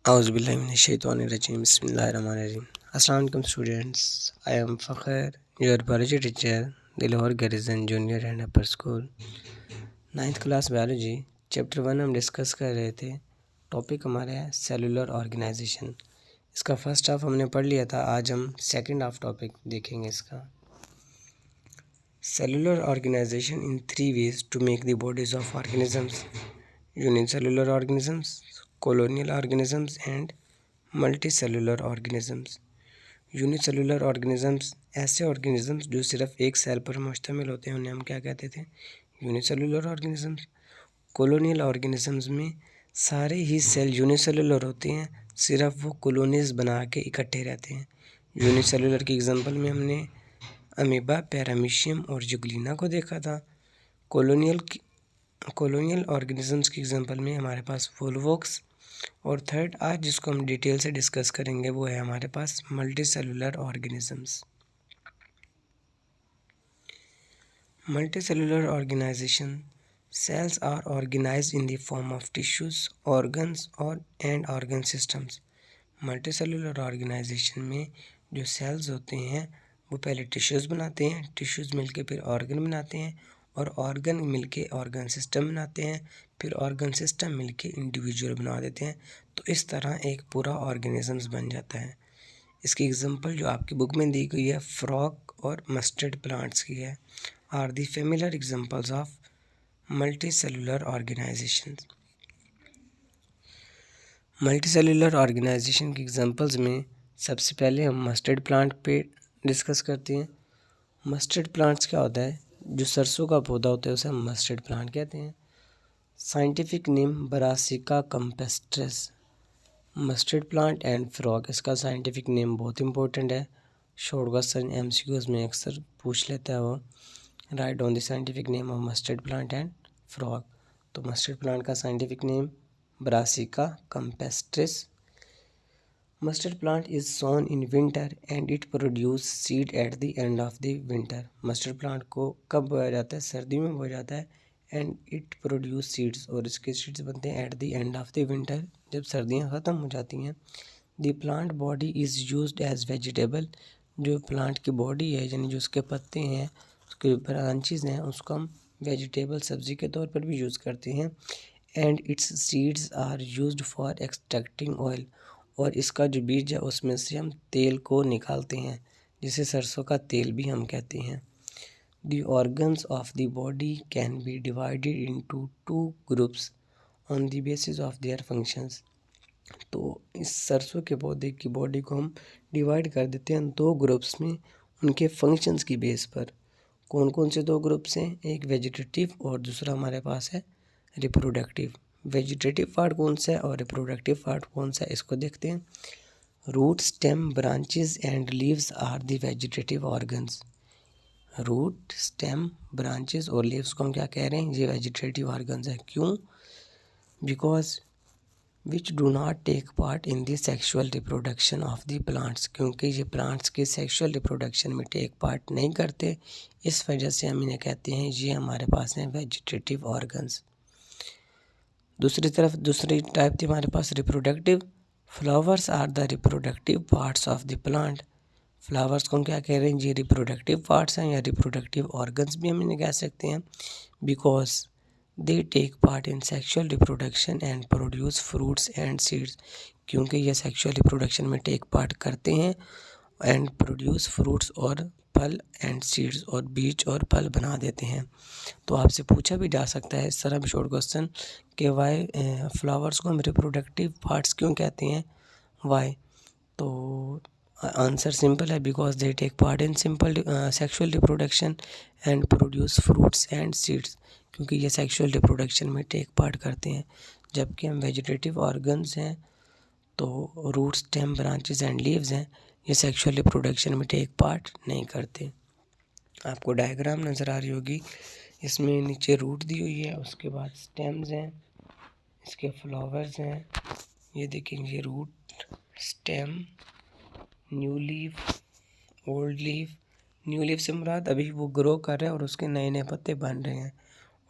Auzubillahiminash-shaytanir-rajim. Bismillahir-rahmanir-rahim. Assalamu alaikum students. I am Fakhr, your biology teacher, the Lahore Garrison Junior and Upper School. 9th class biology chapter 1 हम discuss कर रहे थे। Topic हमारा है cellular organisation. इसका first half हमने पढ़ लिया था। आज हम सेकंड हाफ टॉपिक देखेंगे इसका। Cellular organisation in 3 ways to make the bodies of organisms: unicellular organisms, colonial organisms and multicellular organisms. Unicellular organisms ऐसे ऑर्गेनिजम्स जो सिर्फ एक सेल पर मुश्तमिल होते हैं, उन्हें हम क्या कहते थे? Unicellular organisms. कॉलोनियल ऑर्गेनिजम्स में सारे ही सेल यूनिसेलुलर होते हैं, सिर्फ वो कॉलोनीज बना के इकट्ठे रहते हैं। यूनिसेलुलर की एग्जांपल में हमने अमीबा, पैरामीशियम और जुगलिना को देखा था। कॉलोनियल ऑर्गेनिजम्स की एग्जांपल में हमारे पास वोल्वोक्स, और थर्ड आज जिसको हम डिटेल से डिस्कस करेंगे वो है हमारे पास multicellular organisms. Multicellular organisation cells are organized in the form of tissues, organs and organ systems. Multicellular organisation में जो सेल्स होते हैं वो पहले टिश्यूज़ बनाते हैं, टिश्यूज़ मिलके फिर ऑर्गन बनाते हैं, और ऑर्गन मिलके ऑर्गन सिस्टम बनाते हैं, फिर ऑर्गन सिस्टम मिलके इंडिविजुअल बना देते हैं। तो इस तरह एक पूरा ऑर्गेनिजम्स बन जाता है। इसकी एग्जांपल जो आपकी बुक में दी गई है फ्रॉग और मस्टर्ड प्लांट्स की है, are the familiar examples of multicellular organisation. Multicellular organisation की एग्जांपल्स में सबसे पहले हम मस्टर्ड प्लांट पे डिस्कस करते हैं। मस्टर्ड प्लांट्स क्या होता है? जो सरसों का पौधा होता है उसे हम मस्टर्ड प्लांट कहते हैं। Scientific name Brassica campestris. Mustard plant and frog, इसका साइंटिफिक नेम बहुत इंपॉर्टेंट है। शॉर्ट क्वेश्चन एमसीक्यूज में अक्सर पूछ लेता है वो। Right on the scientific name of mustard plant and frog. तो मस्टर्ड प्लांट का scientific name Brassica campestris. Mustard plant is sown in winter and it produce seed at the end of the winter. Mustard plant को कब बोया जाता है? सर्दी में बोया जाता है। एंड इट प्रोड्यूस सीड्स, और इसके सीड्स बनते हैं at the end of the winter, जब सर्दियाँ ख़त्म हो जाती हैं। The plant body is used as vegetable. जो प्लांट की बॉडी है यानी जो उसके पत्ते हैं, उसके ब्रांचेस हैं, उसको हम वेजिटेबल सब्ज़ी के तौर पर भी यूज़ करते हैं। And its seeds are used for extracting oil, और इसका जो बीज है उसमें से हम तेल को निकालते हैं, जिसे सरसों का तेल भी हम कहते हैं। The organs of the body can be divided into 2 groups on the basis of their functions. तो इस सरसों के पौधे की बॉडी को हम डिवाइड कर देते हैं 2 ग्रुप्स में, उनके फंक्शंस की बेस पर। कौन कौन से 2 ग्रुप्स हैं? एक वेजिटेटिव और दूसरा हमारे पास है रिप्रोडक्टिव। वेजिटेटिव पार्ट कौन सा है और रिप्रोडक्टिव पार्ट कौन सा है, इसको देखते हैं। Root, stem, branches and leaves are the vegetative organs. Root, stem, branches और लीव्स को हम क्या कह रहे हैं? ये वेजिटेटिव ऑर्गन्स है। क्यों? Because which do not take part in the sexual reproduction of the plants, क्योंकि ये प्लांट्स के सेक्शुअल रिप्रोडक्शन में टेक पार्ट नहीं करते, इस वजह से हम इन्हें कहते हैं ये हमारे पास हैं वेजिटेटिव ऑर्गन्स। दूसरी तरफ दूसरी टाइप थी हमारे पास reproductive. Flowers are the reproductive parts of the plant. Flowers को हम क्या कह रहे हैं? ये रिप्रोडक्टिव पार्ट्स हैं या रिप्रोडक्टिव ऑर्गन्स भी हम इन्हें कह सकते हैं। Because they take part in sexual reproduction and produce fruits and seeds, क्योंकि ये सेक्शुअल रिप्रोडक्शन में टेक पार्ट करते हैं एंड प्रोड्यूस फ्रूट्स और फल एंड सीड्स, और बीज और फल बना देते हैं। तो आपसे पूछा भी जा सकता है इस तरह भी शॉर्ट क्वेश्चन कि वाई फ्लावर्स को हम रिप्रोडक्टिव पार्ट्स क्यों कहते हैं, वाई? तो आंसर सिंपल है, because they take part in simple sexual reproduction and produce fruits and seeds, क्योंकि ये सेक्शुअल रिप्रोडक्शन में टेक पार्ट करते हैं। जबकि हम वेजिटेटिव ऑर्गन्स हैं तो root, stem, branches and leaves हैं, ये सेक्शुअल रिप्रोडक्शन में टेक पार्ट नहीं करते। आपको डायग्राम नज़र आ रही होगी, इसमें नीचे रूट दी हुई है, उसके बाद स्टेम्स हैं, इसके फ्लावर्स हैं। ये देखेंगे root, stem, new leaf, old leaf. New leaf से मुराद अभी वो ग्रो कर रहा है और उसके नए नए पत्ते बन रहे हैं।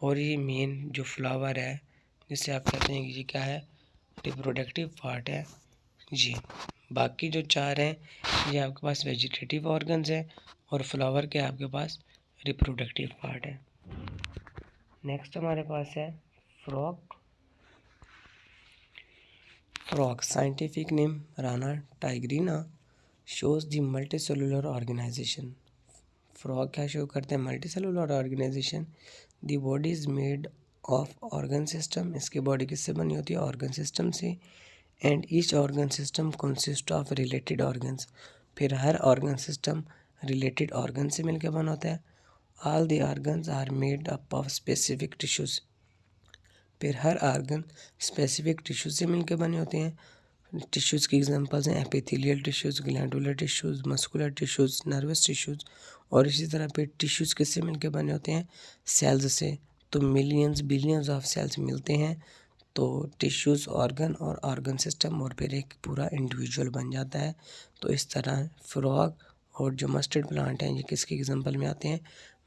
और ये मेन जो फ्लावर है जिसे आप कहते हैं कि ये क्या है? रिप्रोडक्टिव पार्ट है। ये बाकी जो 4 हैं ये आपके पास वेजिटेटिव ऑर्गन्स है और फ्लावर के आपके पास रिप्रोडक्टिव पार्ट है। नेक्स्ट हमारे पास है frog. Frog scientific name Rana tigrina shows the multi cellular organisation. Frog क्या शो करते हैं? Multi cellular organisation. The body is made of organ system, इसकी बॉडी किससे बनी होती है? ऑर्गन सिस्टम से। And each organ system consist of related organs, फिर हर ऑर्गन सिस्टम रिलेटेड ऑर्गन से मिलकर बना होता है। All the organs are made up of specific tissues, फिर हर ऑर्गन स्पेसिफिक टिश्यूज से मिलकर बने होते हैं। टिश्यूज़ की एग्जांपल्स हैं epithelial tissues, glandular tissues, muscular tissues, nervous tissues. और इसी तरह पे टिश्यूज़ किससे मिलकर बने होते हैं? सेल्स से। तो मिलियंस बिलियंस ऑफ सेल्स मिलते हैं तो टिश्यूज़, ऑर्गन और ऑर्गन सिस्टम और फिर एक पूरा इंडिविजुअल बन जाता है। तो इस तरह फ्रॉग और जो मस्टर्ड प्लांट हैं ये किसके एग्जांपल में आते हैं?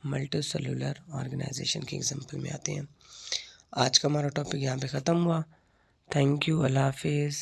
मल्टी सेलुलर ऑर्गेनाइजेशन के एग्जांपल में आते हैं। आज का हमारा टॉपिक यहाँ पे ख़त्म हुआ। थैंक यू, अल्लाह हाफिज़।